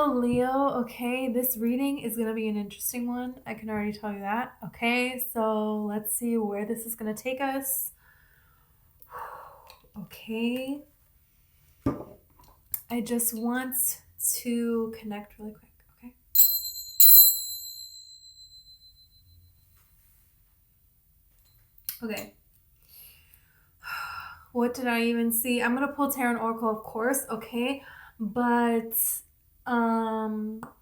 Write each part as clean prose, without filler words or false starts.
Hello, Leo. Okay, this reading is going to be an interesting one. I can already tell you that. Okay, so let's see where this is going to take us. Okay, I just want to connect really quick. Okay. Okay. What did I even see? I'm going to pull Tarot and Oracle, of course. Okay, but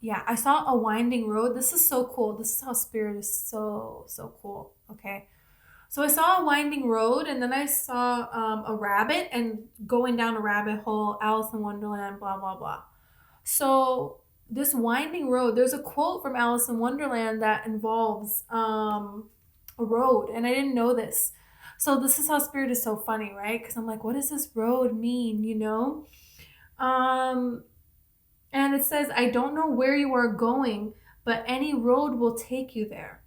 yeah, I saw a winding road. This is so cool. This is how spirit is so cool. Okay. So I saw a winding road, and then I saw a rabbit, and going down a rabbit hole, Alice in Wonderland, blah, blah, blah. So this winding road, there's a quote from Alice in Wonderland that involves a road, and I didn't know this. So this is how spirit is so funny, right? Because I'm like, what does this road mean, you know? Um, and it says, I don't know where you are going, but any road will take you there.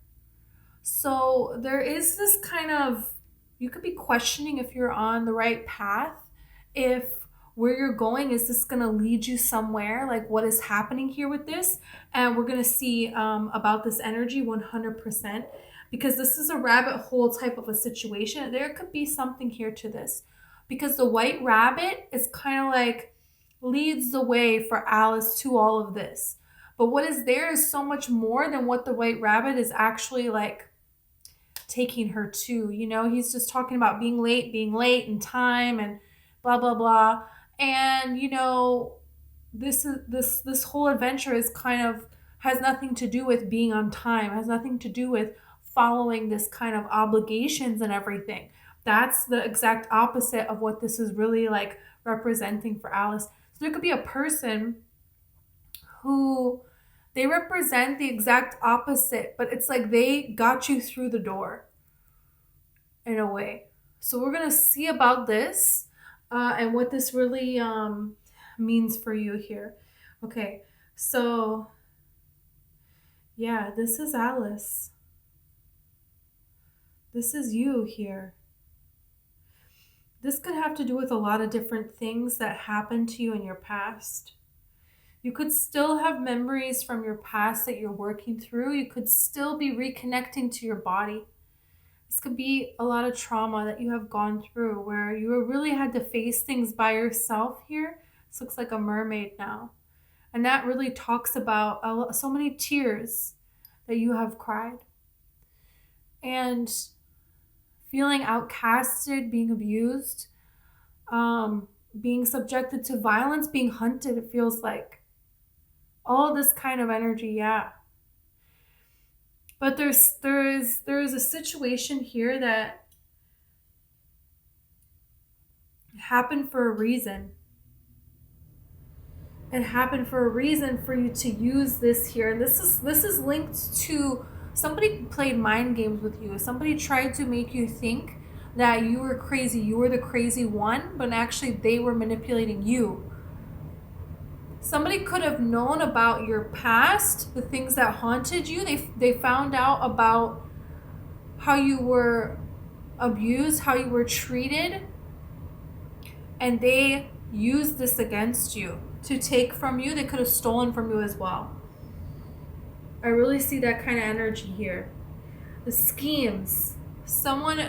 So there is this kind of, you could be questioning if you're on the right path, if where you're going, is this going to lead you somewhere? Like, what is happening here with this? And we're going to see about this energy 100%, because this is a rabbit hole type of a situation. There could be something here to this, because the white rabbit is kind of like leads the way for Alice to all of this. But what is there is so much more than what the white rabbit is actually like taking her to. You know, he's just talking about being late in time and blah blah blah. And you know, this whole adventure is kind of has nothing to do with being on time, has nothing to do with following this kind of obligations and everything. That's the exact opposite of what this is really like representing for Alice. So there could be a person who they represent the exact opposite, but it's like they got you through the door in a way. So we're going to see about this and what this really means for you here. Okay, so yeah, this is Alice. This is you here. This could have to do with a lot of different things that happened to you in your past. You could still have memories from your past that you're working through. You could still be reconnecting to your body. This could be a lot of trauma that you have gone through where you really had to face things by yourself here. This looks like a mermaid now. And that really talks about so many tears that you have cried. And feeling outcasted, being abused, being subjected to violence, being hunted, it feels like. All this kind of energy, yeah. But there is a situation here that happened for a reason. It happened for a reason for you to use this here. And this is linked to somebody played mind games with you. Somebody tried to make you think that you were crazy, you were the crazy one, but actually they were manipulating you. Somebody could have known about your past, the things that haunted you. They found out about how you were abused, how you were treated, and they used this against you to take from you. They could have stolen from you as well. I really see that kind of energy here. The schemes. Someone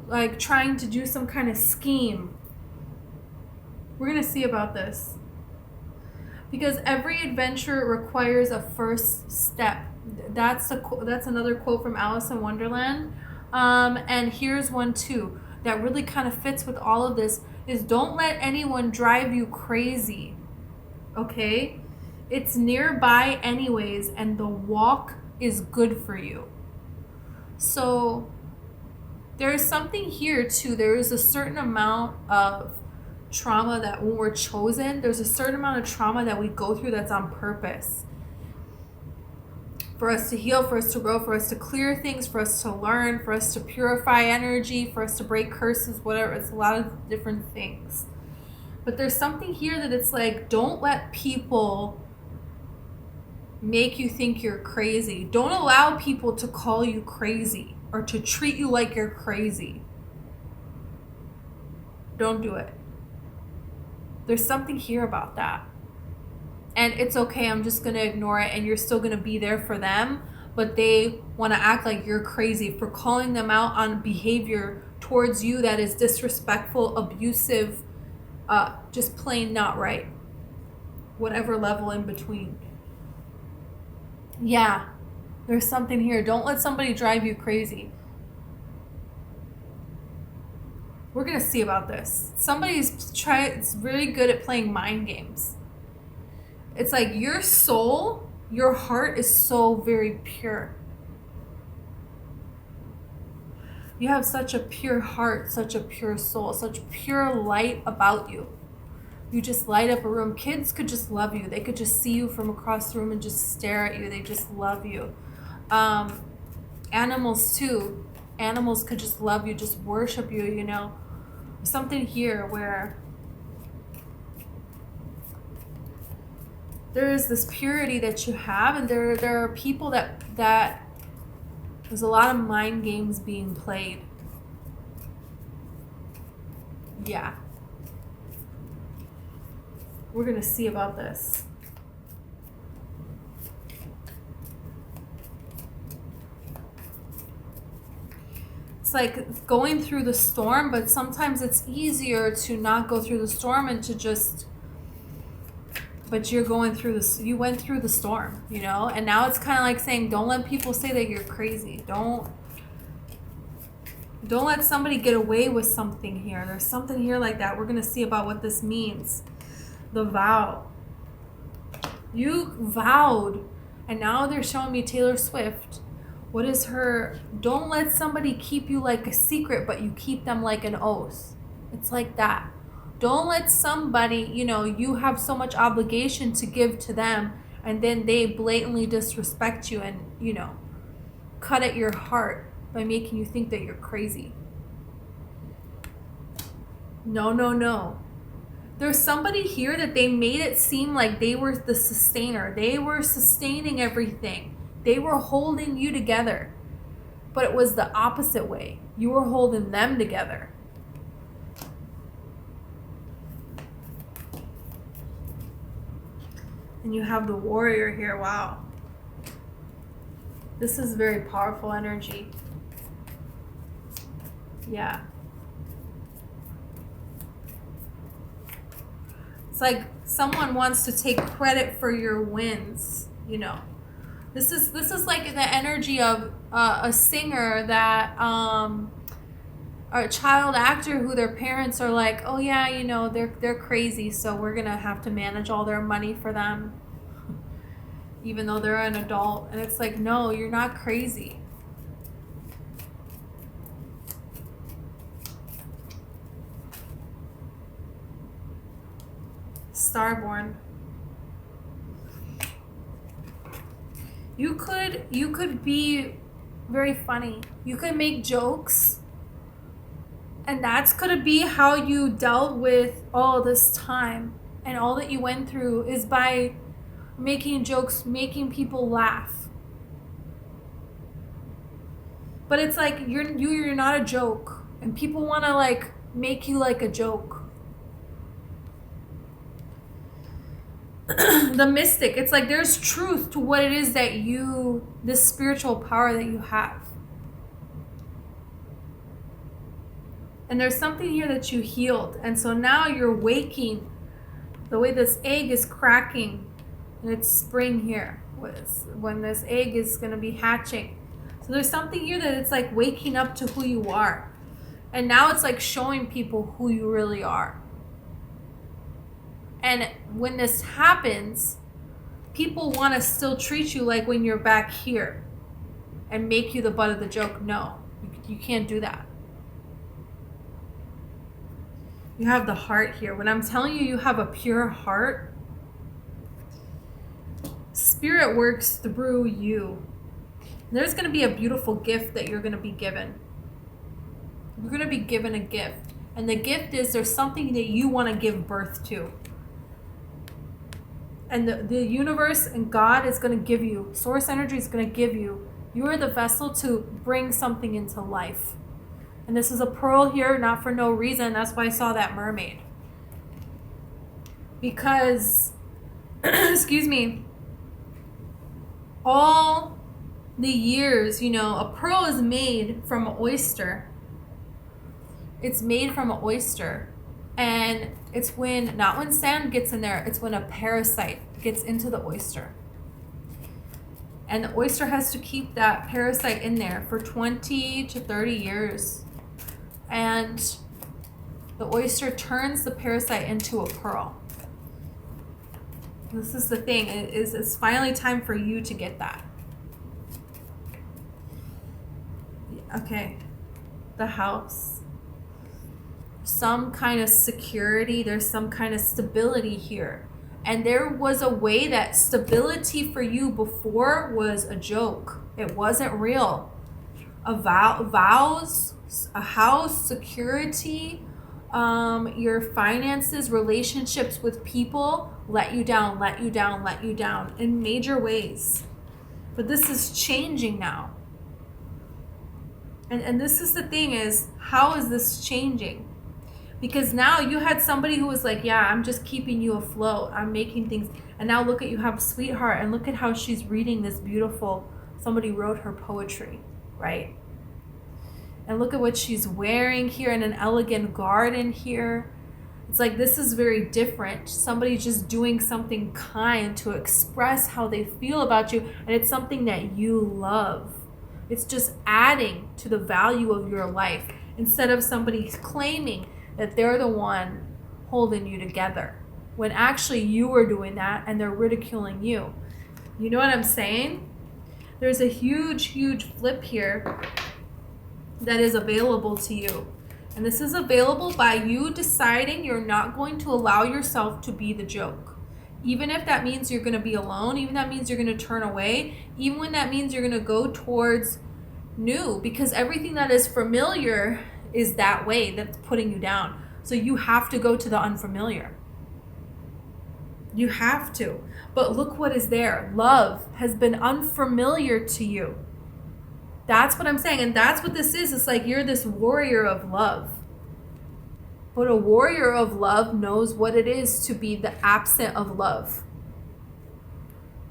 like trying to do some kind of scheme. We're going to see about this. Because every adventure requires a first step. That's another quote from Alice in Wonderland. And here's one too that really kind of fits with all of this is don't let anyone drive you crazy. Okay? It's nearby anyways, and the walk is good for you. So there's something here too. There is a certain amount of trauma that when we're chosen, there's a certain amount of trauma that we go through that's on purpose. For us to heal, for us to grow, for us to clear things, for us to learn, for us to purify energy, for us to break curses, whatever. It's a lot of different things. But there's something here that it's like, don't let people make you think you're crazy. Don't allow people to call you crazy or to treat you like you're crazy. Don't do it. There's something here about that. And it's okay, I'm just going to ignore it, and you're still going to be there for them, but they want to act like you're crazy for calling them out on behavior towards you that is disrespectful, abusive, just plain not right. Whatever level in between. Yeah, there's something here. Don't let somebody drive you crazy. We're going to see about this. Somebody's really good at playing mind games. It's like your soul, your heart is so very pure. You have such a pure heart, such a pure soul, such pure light about you. You just light up a room. Kids could just love you. They could just see you from across the room and just stare at you. They just love you. Animals too. Animals could just love you, just worship you, you know. Something here where there is this purity that you have, and there are people that there's a lot of mind games being played. Yeah. We're going to see about this. It's like going through the storm, but sometimes it's easier to not go through the storm and to just, but you're going through this, you went through the storm, you know, and now it's kind of like saying, don't let people say that you're crazy. Don't let somebody get away with something here. There's something here like that. We're going to see about what this means. The vow. You vowed, and now they're showing me Taylor Swift. What is her? Don't let somebody keep you like a secret, but you keep them like an oath. It's like that. Don't let somebody, you know, you have so much obligation to give to them, and then they blatantly disrespect you and, you know, cut at your heart by making you think that you're crazy. No, no, no. There's somebody here that they made it seem like they were the sustainer. They were sustaining everything. They were holding you together. But it was the opposite way. You were holding them together. And you have the warrior here. Wow. This is very powerful energy. Yeah. It's like someone wants to take credit for your wins, you know. This is like the energy of a singer that or a child actor who their parents are like, oh yeah, you know, they're crazy, so we're gonna have to manage all their money for them, even though they're an adult. And it's like, no, you're not crazy. Starborn. You could be very funny. You could make jokes. And that's going to be how you dealt with all this time. And all that you went through is by making jokes, making people laugh. But it's like you're not a joke. And people want to like make you like a joke. The mystic, it's like there's truth to what it is that this spiritual power that you have. And there's something here that you healed. And so now you're waking. The way this egg is cracking, and it's spring here, when this egg is going to be hatching. So there's something here that it's like waking up to who you are. And now it's like showing people who you really are. And when this happens, people want to still treat you like when you're back here and make you the butt of the joke. No, you can't do that. You have the heart here. When I'm telling you, you have a pure heart, Spirit works through you. There's going to be a beautiful gift that you're going to be given. You're going to be given a gift. And the gift is there's something that you want to give birth to. And the universe and God is going to give you, source energy is going to give you. You are the vessel to bring something into life. And this is a pearl here, not for no reason. That's why I saw that mermaid. Because excuse me, all the years, a pearl is made from an oyster. It's made from an oyster. And it's not when sand gets in there, it's when a parasite gets into the oyster. And the oyster has to keep that parasite in there for 20 to 30 years. And the oyster turns the parasite into a pearl. This is the thing, it's finally time for you to get that. Okay, the house. Some kind of security, there's some kind of stability here. And there was a way that stability for you before was a joke. It wasn't real. Vows, a house, security, your finances, relationships with people let you down in major ways. But this is changing now. And this is the thing is, how is this changing? Because now you had somebody who was like, yeah, I'm just keeping you afloat. I'm making things. And now look at you have a sweetheart. And look at how she's reading this beautiful, somebody wrote her poetry, right? And look at what she's wearing here in an elegant garden here. It's like, this is very different. Somebody's just doing something kind to express how they feel about you. And it's something that you love. It's just adding to the value of your life instead of somebody claiming that they're the one holding you together when actually you were doing that and they're ridiculing you. You know what I'm saying? There's a huge, huge flip here that is available to you. And this is available by you deciding you're not going to allow yourself to be the joke. Even if that means you're going to be alone, even that means you're going to turn away, even when that means you're going to go towards new, because everything that is familiar is that way that's putting you down. So you have to go to the unfamiliar. You have to. But look what is there. Love has been unfamiliar to you. That's what I'm saying. And that's what this is. It's like you're this warrior of love. But a warrior of love knows what it is to be the absent of love.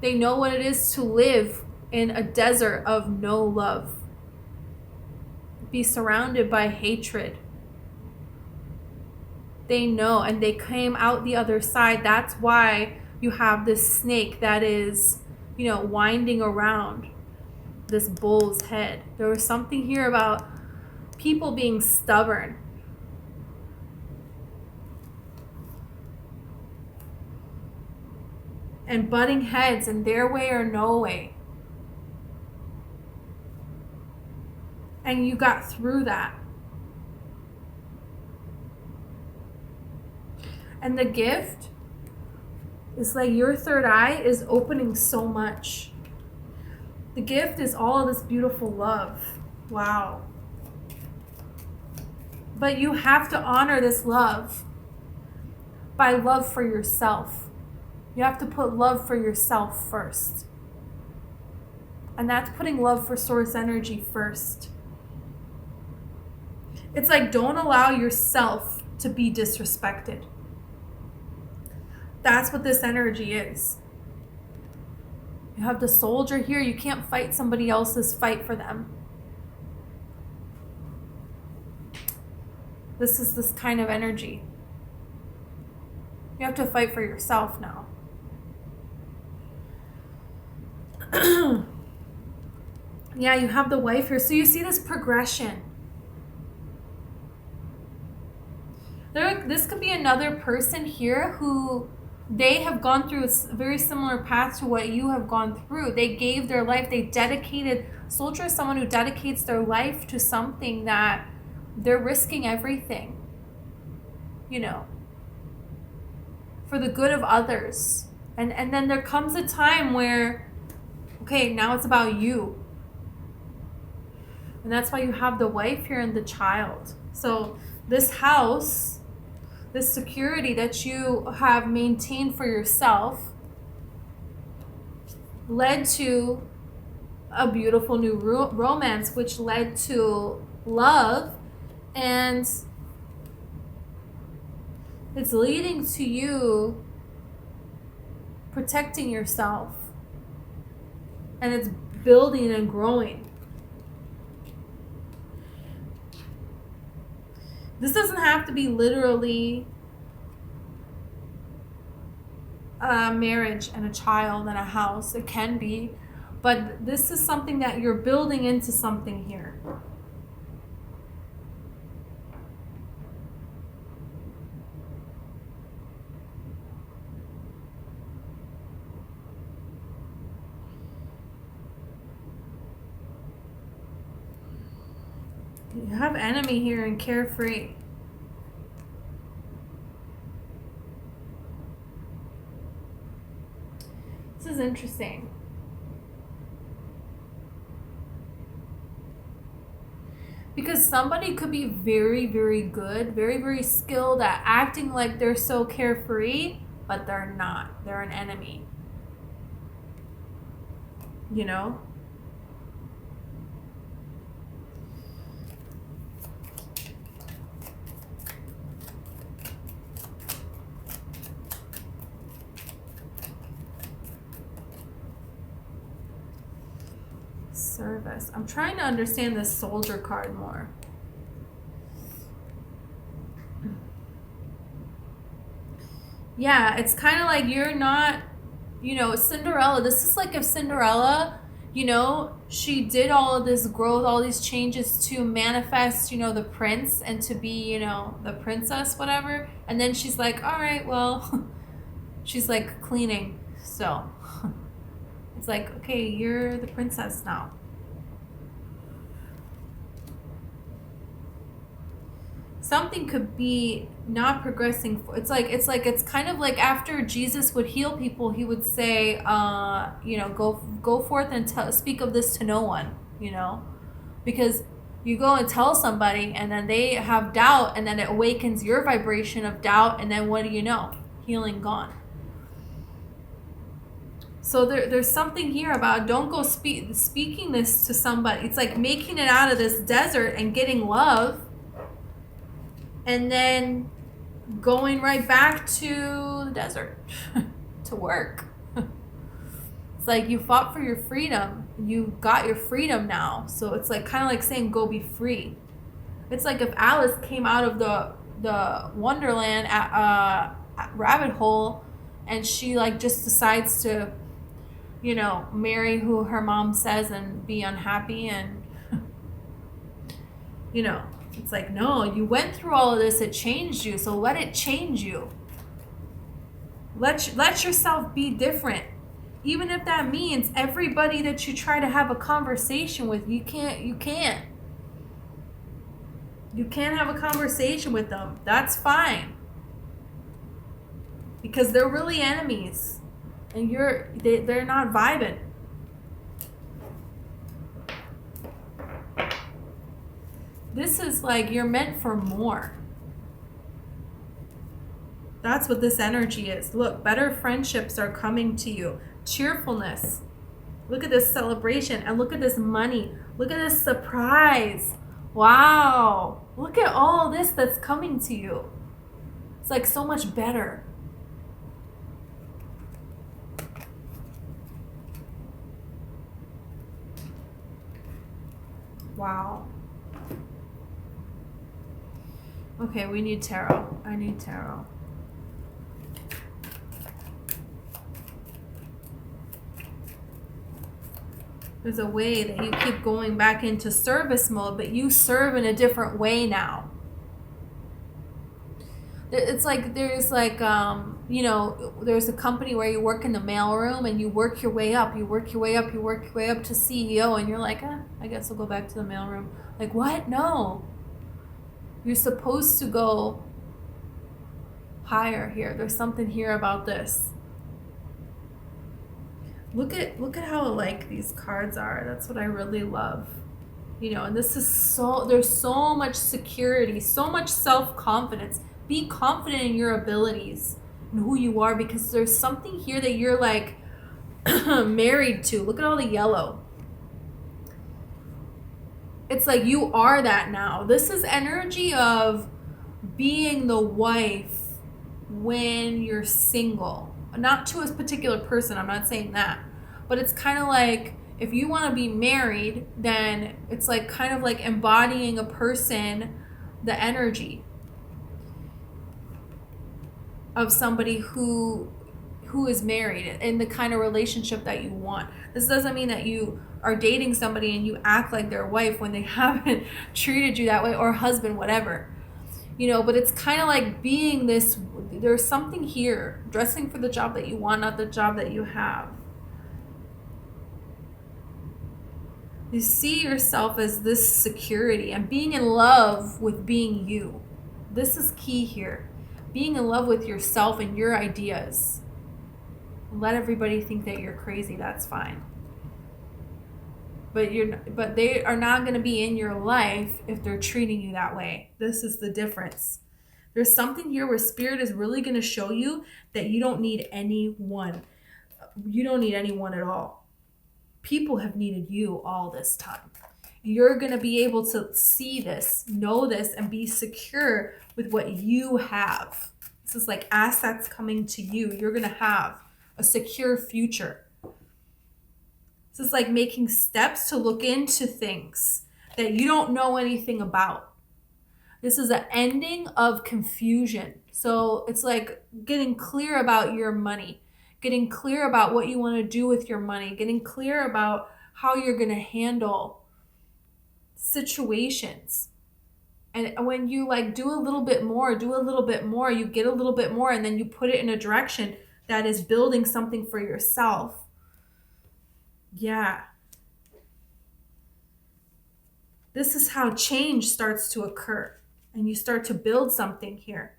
They know what it is to live in a desert of no love. Be surrounded by hatred. They know, and they came out the other side. That's why you have this snake that is, winding around this bull's head. There was something here about people being stubborn. And butting heads in their way or no way. And you got through that. And the gift is like your third eye is opening so much. The gift is all this beautiful love. Wow. But you have to honor this love by love for yourself. You have to put love for yourself first. And that's putting love for source energy first. It's like, don't allow yourself to be disrespected. That's what this energy is. You have the soldier here. You can't fight somebody else's fight for them. This is this kind of energy. You have to fight for yourself now. Yeah, you have the wife here. So you see this progression. This could be another person here who they have gone through a very similar path to what you have gone through. They gave their life. They dedicated. Soldier is someone who dedicates their life to something that they're risking everything, for the good of others. And then there comes a time where, okay, now it's about you. And that's why you have the wife here and the child. So this house, this security that you have maintained for yourself led to a beautiful new romance, which led to love. And it's leading to you protecting yourself. And it's building and growing. This doesn't have to be literally a marriage and a child and a house. It can be. But this is something that you're building into something here. You have enemy here and carefree. This is interesting. Because somebody could be very, very good, very, very skilled at acting like they're so carefree, but they're not. They're an enemy. You know? Service. I'm trying to understand this soldier card more. Yeah, it's kind of like you're not, you know, Cinderella. This is like if Cinderella, you know, she did all of this growth, all these changes to manifest, you know, the prince and to be, you know, the princess, whatever. And then she's like, all right, well, she's like cleaning. So it's like, okay, you're the princess now. Something could be not progressing. It's kind of like after Jesus would heal people, he would say, you know, go forth and speak of this to no one, you know, because you go and tell somebody and then they have doubt and then it awakens your vibration of doubt. And then what do you know? Healing gone. So there's something here about don't go speaking this to somebody. It's like making it out of this desert and getting love. And then going right back to the desert to work. It's like you fought for your freedom. You got your freedom now. So it's like kind of like saying go be free. It's like if Alice came out of the Wonderland rabbit hole and she like just decides to, you know, marry who her mom says and be unhappy and, you know. It's like, no, you went through all of this. It changed you. So let it change you. Let yourself be different. Even if that means everybody that you try to have a conversation with, you can't have a conversation with them. That's fine. Because they're really enemies. And they're not vibing. This is like you're meant for more. That's what this energy is. Look, better friendships are coming to you. Cheerfulness. Look at this celebration and look at this money. Look at this surprise. Wow. Look at all this that's coming to you. It's like so much better. Wow. Okay, we need tarot. I need tarot. There's a way that you keep going back into service mode, but you serve in a different way now. It's like there's like, you know, there's a company where you work in the mailroom and you work your way up. You work your way up. You work your way up to CEO and you're like, I guess I'll go back to the mailroom. Like, what? No. You're supposed to go higher here. There's something here about this. Look at how alike these cards are. That's what I really love. You know, and this is there's so much security, so much self-confidence. Be confident in your abilities and who you are because there's something here that you're like married to. Look at all the yellow. It's like you are that now. This is energy of being the wife when you're single. not to a particular person, I'm not saying that, but it's kind of like, if you want to be married, then it's like kind of like embodying a person, the energy of somebody who is married in the kind of relationship that you want. This doesn't mean that you are dating somebody and you act like their wife when they haven't treated you that way, or husband, whatever. But it's kind of like being this, there's something here, dressing for the job that you want, not the job that you have. You see yourself as this security and being in love with being you. This is key here. Being in love with yourself and your ideas. Let everybody think that you're crazy, that's fine. But they are not going to be in your life if they're treating you that way. This is the difference. There's something here where Spirit is really going to show you that you don't need anyone. You don't need anyone at all. People have needed you all this time. You're going to be able to see this, know this, and be secure with what you have. This is like assets coming to you. You're going to have a secure future. This is like making steps to look into things that you don't know anything about. This is an ending of confusion. So it's like getting clear about your money, getting clear about what you want to do with your money, getting clear about how you're going to handle situations. And when you like do a little bit more, you get a little bit more, and then you put it in a direction that is building something for yourself. Yeah. This is how change starts to occur, and you start to build something here.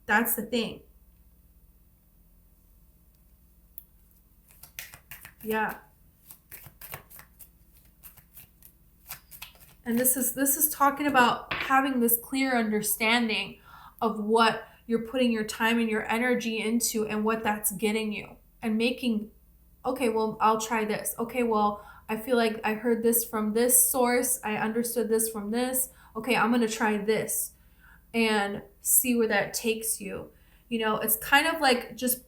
That's the thing. Yeah. And this is talking about having this clear understanding of what you're putting your time and your energy into and what that's getting you, and making, okay, well, I'll try this. Okay, well, I feel like I heard this from this source. I understood this from this. Okay, I'm going to try this and see where that takes you. It's kind of like just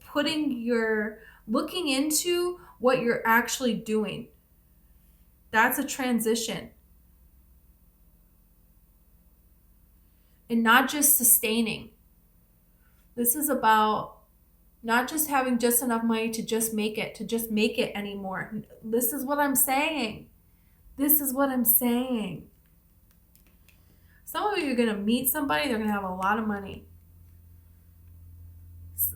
looking into what you're actually doing. That's a transition. And not just sustaining. This is about not just having just enough money to just make it anymore. This is what I'm saying. Some of you are going to meet somebody, they're going to have a lot of money.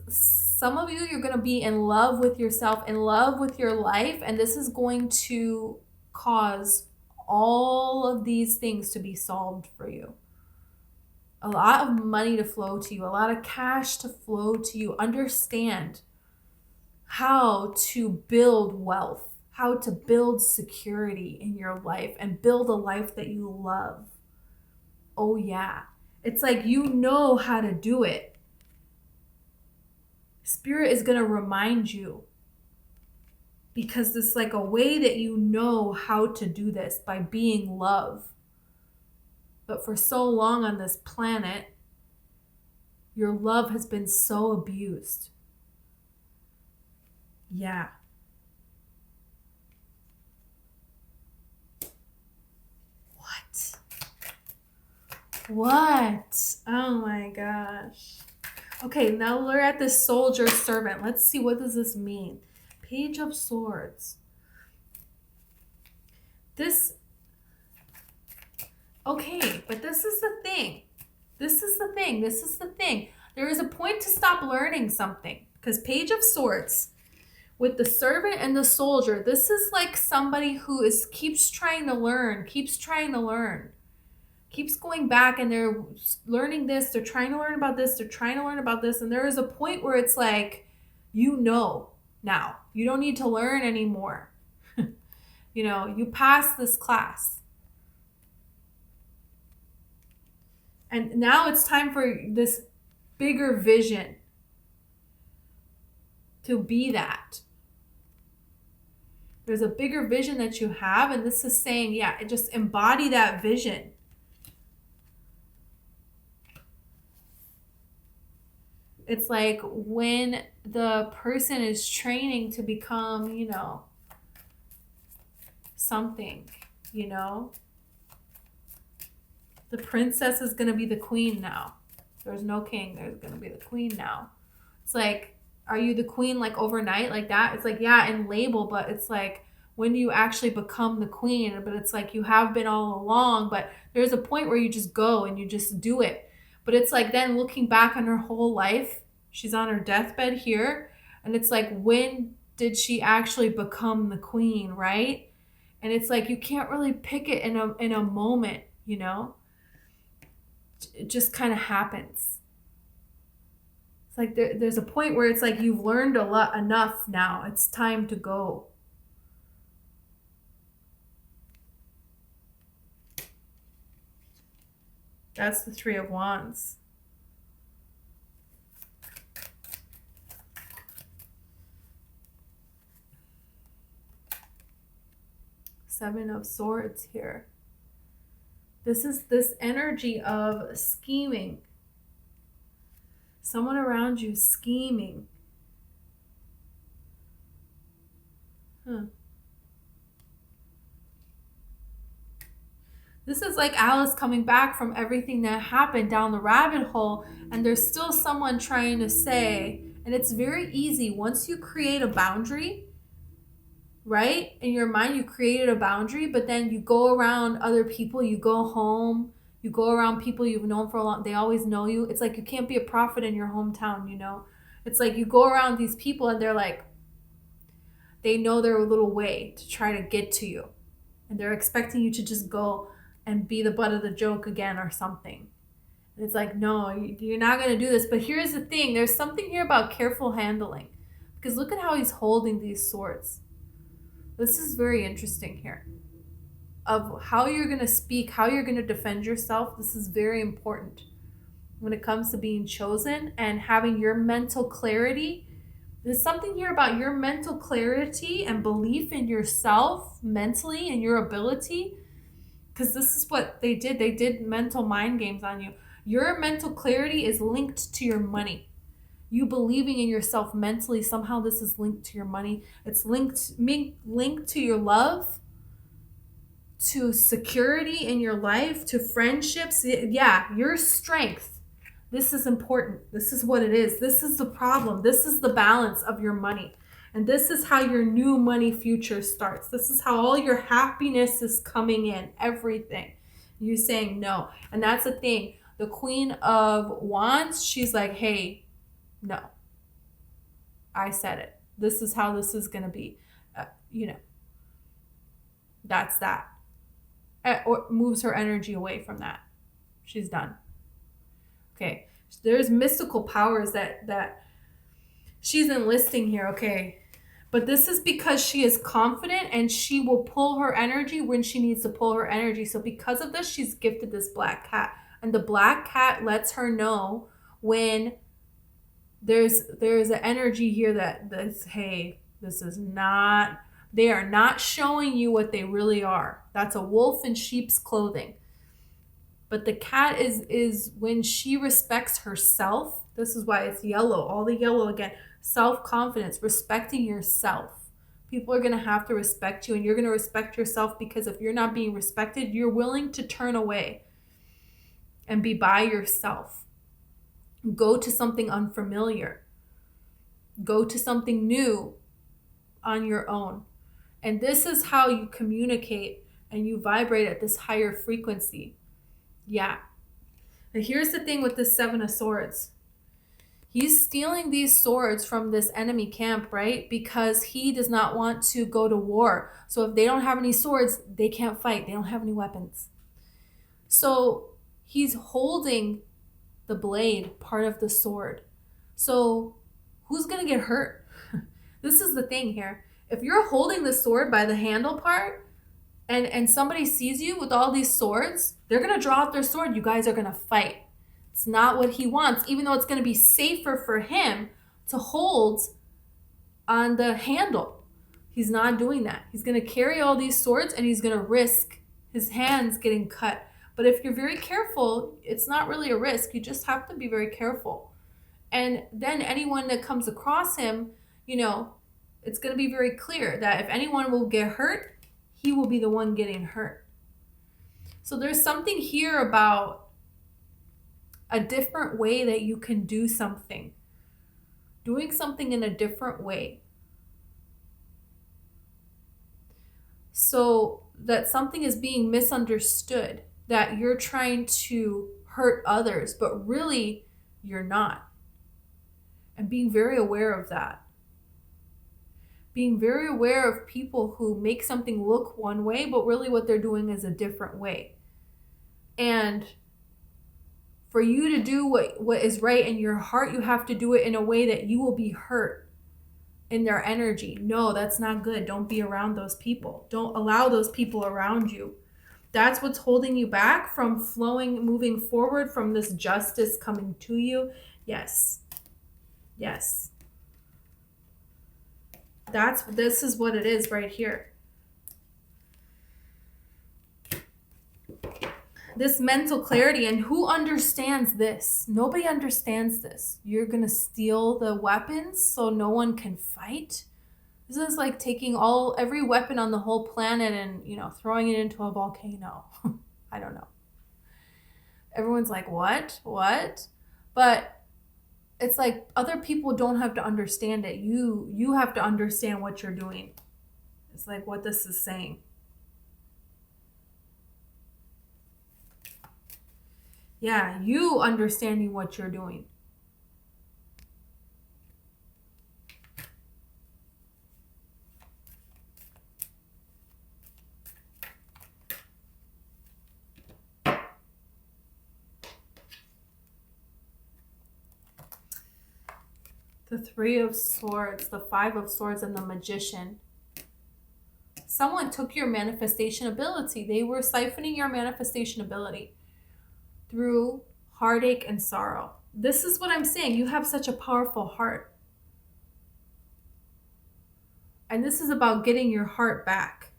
Some of you, you're going to be in love with yourself, in love with your life, and this is going to cause all of these things to be solved for you. A lot of money to flow to you, a lot of cash to flow to you. Understand how to build wealth, how to build security in your life, and build a life that you love. Oh yeah. It's like you know how to do it. Spirit is going to remind you, because it's like a way that you know how to do this, by being love. But for so long on this planet, your love has been so abused. Yeah. What? Oh my gosh. Okay, now we're at the soldier servant. Let's see, what does this mean? Page of Swords. Okay, but this is the thing. There is a point to stop learning something, because Page of Swords with the servant and the soldier, this is like somebody who keeps trying to learn, keeps going back, and they're learning this, they're trying to learn about this, and there is a point where it's like, now, you don't need to learn anymore. You passed this class. And now it's time for this bigger vision to be that. There's a bigger vision that you have, and this is saying, yeah, just embody that vision. It's like when the person is training to become, you know, something, you know, the princess is going to be the queen now. There's no king. There's going to be the queen now. It's like, are you the queen like overnight like that? It's like, yeah, in label, but it's like, when do you actually become the queen? But it's like you have been all along, but there's a point where you just go and you just do it. But it's like then looking back on her whole life, she's on her deathbed here, and it's like, when did she actually become the queen, right? And it's like you can't really pick it in a moment, you know? It just kind of happens. It's like there's a point where it's like you've learned a lot enough now. It's time to go. That's the Three of Wands. Seven of Swords here. This is this energy of scheming. Someone around you scheming. This is like Alice coming back from everything that happened down the rabbit hole, and there's still someone trying to say, and it's very easy. Once you create a boundary, right? In your mind, you created a boundary, but then you go around other people, you go home, you go around people you've known for a long, they always know you. It's like you can't be a prophet in your hometown, you know? It's like you go around these people and they're like, they know their little way to try to get to you. And they're expecting you to just go and be the butt of the joke again or something. And it's like, no, you're not going to do this. But here's the thing. There's something here about careful handling. Because look at how he's holding these swords. This is very interesting here. Of how you're going to speak, how you're going to defend yourself. This is very important when it comes to being chosen and having your mental clarity. There's something here about your mental clarity and belief in yourself mentally and your ability. Because this is what they did. They did mental mind games on you. Your mental clarity is linked to your money. You believing in yourself mentally, somehow this is linked to your money. It's linked to your love, to security in your life, to friendships. Yeah, your strength. This is important. This is what it is. This is the problem. This is the balance of your money. And this is how your new money future starts. This is how all your happiness is coming in, everything. You're saying no. And that's the thing. The Queen of Wands, she's like, hey, no. I said it. This is how this is going to be. You know, that's that. Or moves her energy away from that. She's done. Okay. There's mystical powers that she's enlisting here. Okay. But this is because she is confident and she will pull her energy when she needs to pull her energy. So because of this, she's gifted this black cat. And the black cat lets her know when there's an energy here that's, hey, this is not, they are not showing you what they really are. That's a wolf in sheep's clothing. But the cat is when she respects herself. This is why it's yellow, all the yellow again. Self-confidence, respecting yourself. People are going to have to respect you, and you're going to respect yourself, because if you're not being respected, you're willing to turn away and be by yourself. Go to something unfamiliar. Go to something new on your own. And this is how you communicate and you vibrate at this higher frequency. Yeah. Now here's the thing with the Seven of Swords. He's stealing these swords from this enemy camp, right? Because he does not want to go to war. So if they don't have any swords, they can't fight. They don't have any weapons. So he's holding the blade, part of the sword. So who's going to get hurt? This is the thing here. If you're holding the sword by the handle part and somebody sees you with all these swords, they're going to draw out their sword. You guys are going to fight. It's not what he wants, even though it's going to be safer for him to hold on the handle. He's not doing that. He's going to carry all these swords and he's going to risk his hands getting cut. But if you're very careful, it's not really a risk. You just have to be very careful. And then anyone that comes across him, it's going to be very clear that if anyone will get hurt, he will be the one getting hurt. So there's something here about a different way that you can do something. Doing something in a different way. So that something is being misunderstood, that you're trying to hurt others, but really you're not. And being very aware of that. Being very aware of people who make something look one way, but really what they're doing is a different way. And for you to do what is right in your heart, you have to do it in a way that you will be hurt in their energy. No, that's not good. Don't be around those people. Don't allow those people around you. That's what's holding you back from flowing, moving forward, from this justice coming to you. Yes. Yes. This is what it is right here. This mental clarity. And who understands this? Nobody understands this. You're going to steal the weapons so no one can fight? This is like taking every weapon on the whole planet and, throwing it into a volcano. I don't know. Everyone's like, what? But it's like other people don't have to understand it. You have to understand what you're doing. It's like what this is saying. Yeah, you understanding what you're doing. The Three of Swords, the Five of Swords, and the Magician. Someone took your manifestation ability. They were siphoning your manifestation ability through heartache and sorrow. This is what I'm saying. You have such a powerful heart. And this is about getting your heart back.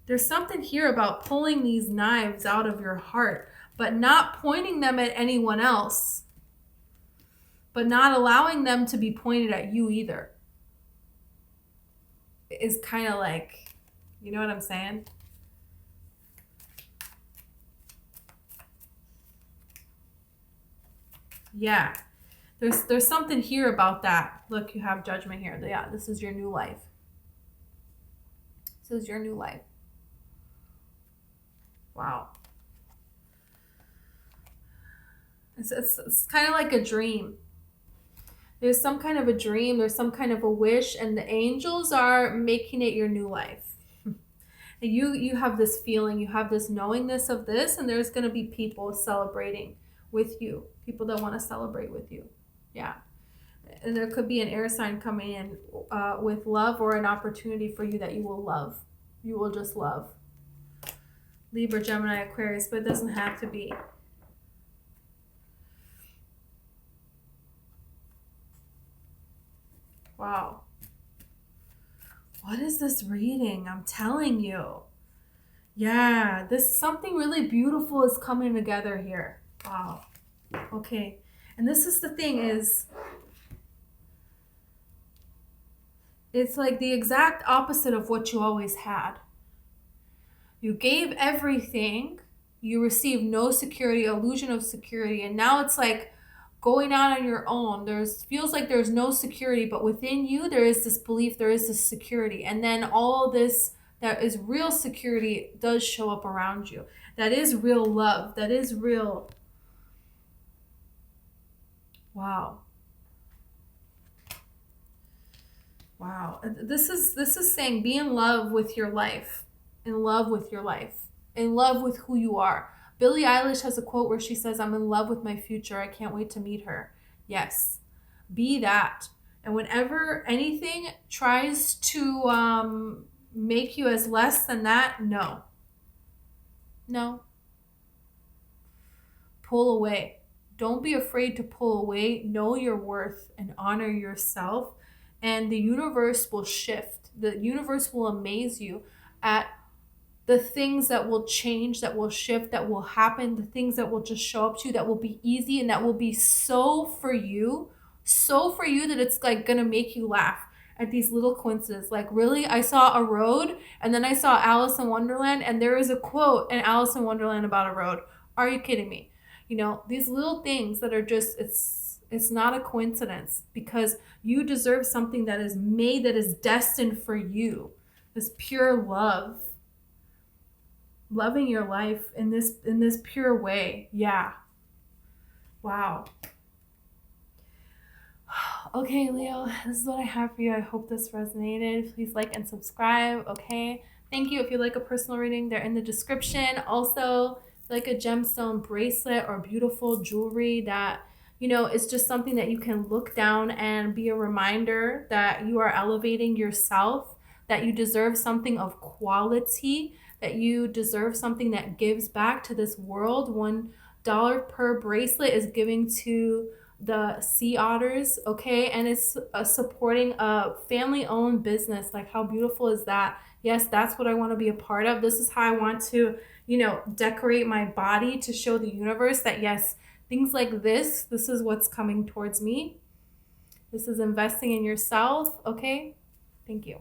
There's something here about pulling these knives out of your heart, but not pointing them at anyone else, but not allowing them to be pointed at you either. Is kind of like, you know what I'm saying? Yeah. There's something here about that. Look, you have Judgment here. Yeah, this is your new life. This is your new life. Wow. It's kind of like a dream. There's some kind of a dream. There's some kind of a wish, and the angels are making it your new life. And you have this feeling, you have this knowingness of this, and there's going to be people celebrating with you. People that want to celebrate with you. Yeah. And there could be an air sign coming in with love, or an opportunity for you that you will love. You will just love. Libra, Gemini, Aquarius, but it doesn't have to be. Wow. What is this reading? I'm telling you. Yeah, something really beautiful is coming together here. Wow. Okay. And this is the thing is, it's like the exact opposite of what you always had. You gave everything, you received no security, illusion of security, and now it's like going out on your own. Feels like there's no security, but within you there is this belief, there is this security, and then all this that is real security does show up around you. That is real love. That is real. Wow. Wow. This is saying be in love with your life. In love with your life. In love with who you are. Billie Eilish has a quote where she says, I'm in love with my future. I can't wait to meet her. Yes. Be that. And whenever anything tries to make you as less than that, no. No. Pull away. Don't be afraid to pull away. Know your worth and honor yourself. And the universe will shift. The universe will amaze you at the things that will change, that will shift, that will happen, the things that will just show up to you, that will be easy and that will be so for you that it's like gonna make you laugh at these little coincidences. Like, really, I saw a road and then I saw Alice in Wonderland, and there is a quote in Alice in Wonderland about a road. Are you kidding me? You know, these little things that are just, it's not a coincidence, because you deserve something that is made, that is destined for you. This pure love, loving your life in this pure way. Yeah. Wow. Okay, Leo, this is what I have for you. I hope this resonated. Please like and subscribe. Okay, thank you. If you like a personal reading, they're in the description. Also, like a gemstone bracelet or beautiful jewelry that, you know, it's just something that you can look down and be a reminder that you are elevating yourself, that you deserve something of quality, that you deserve something that gives back to this world. $1 per bracelet is giving to the sea otters, okay? And it's supporting a family-owned business. Like, how beautiful is that? Yes, that's what I want to be a part of. This is how I want to, you know, decorate my body to show the universe that, yes, things like this is what's coming towards me. This is investing in yourself, okay? Thank you.